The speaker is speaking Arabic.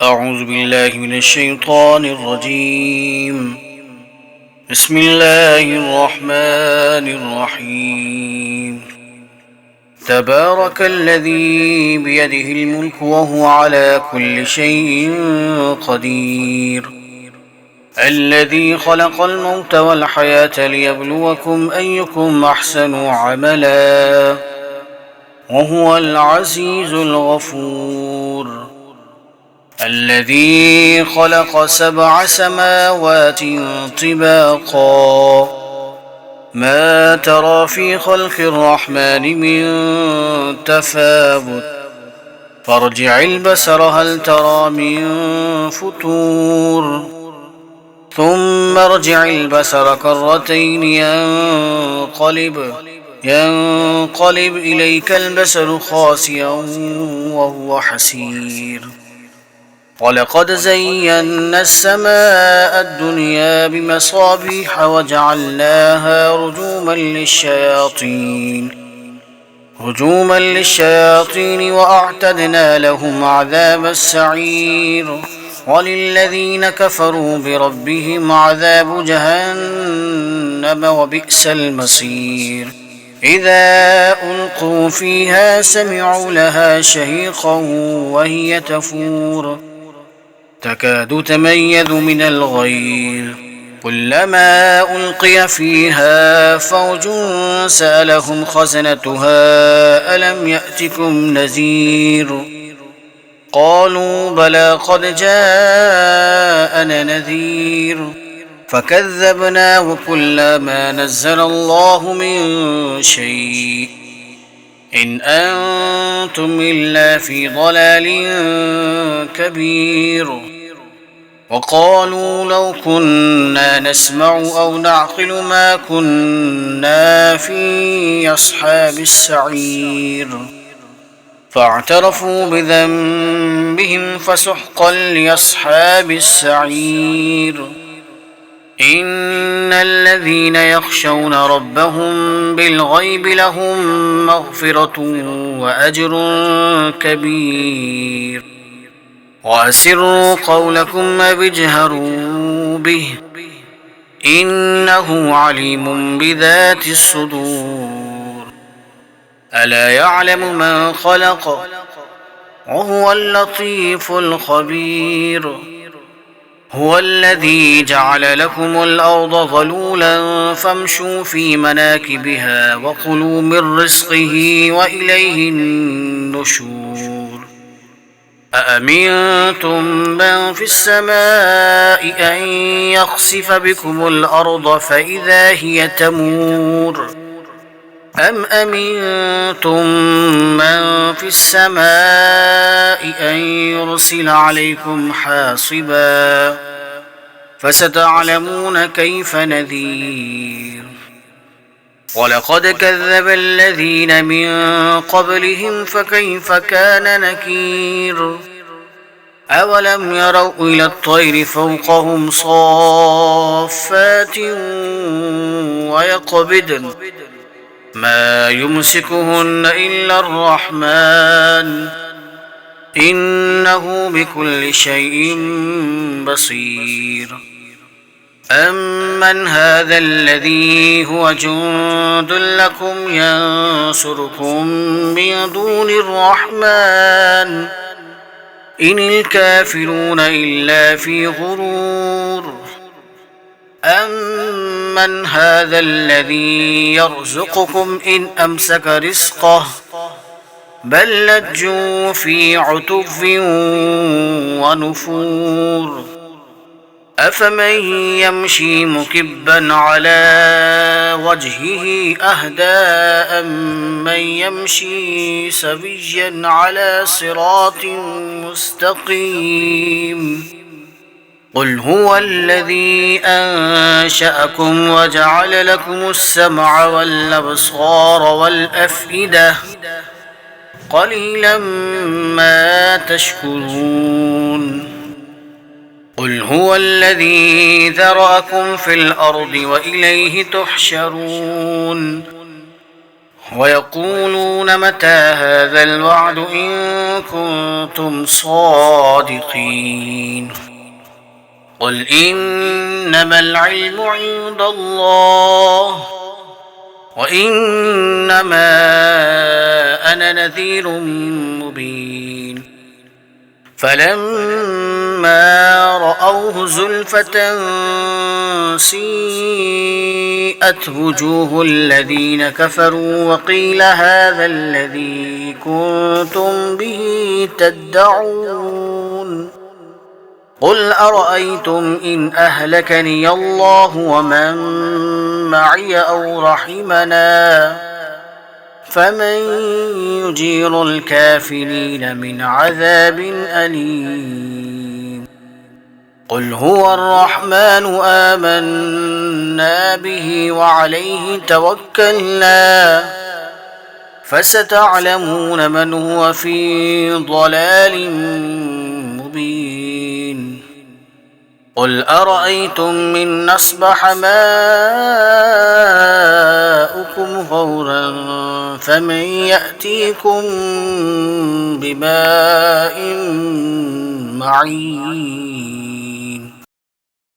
أعوذ بالله من الشيطان الرجيم. بسم الله الرحمن الرحيم. تبارك الذي بيده الملك وهو على كل شيء قدير، الذي خلق الموت والحياة ليبلوكم أيكم أحسن عملا، وهو العزيز الغفور، الذي خلق 7 سماوات طباقا، ما ترى في خلق الرحمن من تفاوت، فارجع البصر هل ترى من فتور، ثم ارجع البصر كرتين ينقلب إليك البصر خاسئا وهو حسير. ولقد زينا السماء الدنيا بمصابيح وجعلناها رجوما للشياطين وأعتدنا لهم عذاب السعير. وللذين كفروا بربهم عذاب جهنم وبئس المصير. إذا ألقوا فيها سمعوا لها شهيقا وهي تفور، تكاد تميز من الغيظ، كلما ألقي فيها فوج سألهم خزنتها ألم يأتكم نذير، قالوا بلى قد جاءنا نذير، فكذبنا وقلنا ما نزل الله من شيء إن أنتم إلا في ضلال كبير. وقالوا لو كنا نسمع أو نعقل ما كنا في أصحاب السعير، فاعترفوا بذنبهم فسحقا لأصحاب السعير. إن الذين يخشون ربهم بالغيب لهم مغفرة وأجر كبير. وأسروا قولكم أو اجهروا به إنه عليم بذات الصدور. ألا يعلم من خلق وهو اللطيف الخبير. هو الذي جعل لكم الأرض ظلولا فامشوا في مناكبها وكلوا من رزقه وإليه النشور. أأمنتم من في السماء أن يخسف بكم الأرض فإذا هي تمور، أم أمنتم من في السماء أن يرسل عليكم حاصبا، فستعلمون كيف نذير. ولقد كذب الذين من قبلهم فكيف كان نكير. أولم يروا إلى الطير فوقهم صافات ويقبضن ما يمسكهن إلا الرحمن إنه بكل شيء بصير. أمن هذا الذي هو جند لكم ينصركم من دون الرحمن إن الكافرون إلا في غرور. أمن هذا الذي يرزقكم إن أمسك رزقه بل لجوا في عتو ونفور. أفمن يمشي مكبا على وجهه أهدى أمن يمشي سويا على صراط مستقيم. قل هو الذي أنشأكم وجعل لكم السمع والأبصار والأفئدة قليلا ما تشكرون. قل هو الذي ذرأكم في الأرض وإليه تحشرون. ويقولون متى هذا الوعد إن كنتم صادقين قل إنما العلم عند الله وإنما أنا نذير مبين فلما رأوه زلفة سيئت وجوه الذين كفروا وقيل هذا الذي كنتم به تدعون قل أرأيتم إن أهلكني الله ومن معي أو رحمنا فمن يجير الكافرين من عذاب أليم قل هو الرحمن آمنا به وعليه توكلنا فستعلمون من هو في ضلال مبين قل أرأيتم من أصبح ماؤكم غورا فمن يأتيكم بماء معين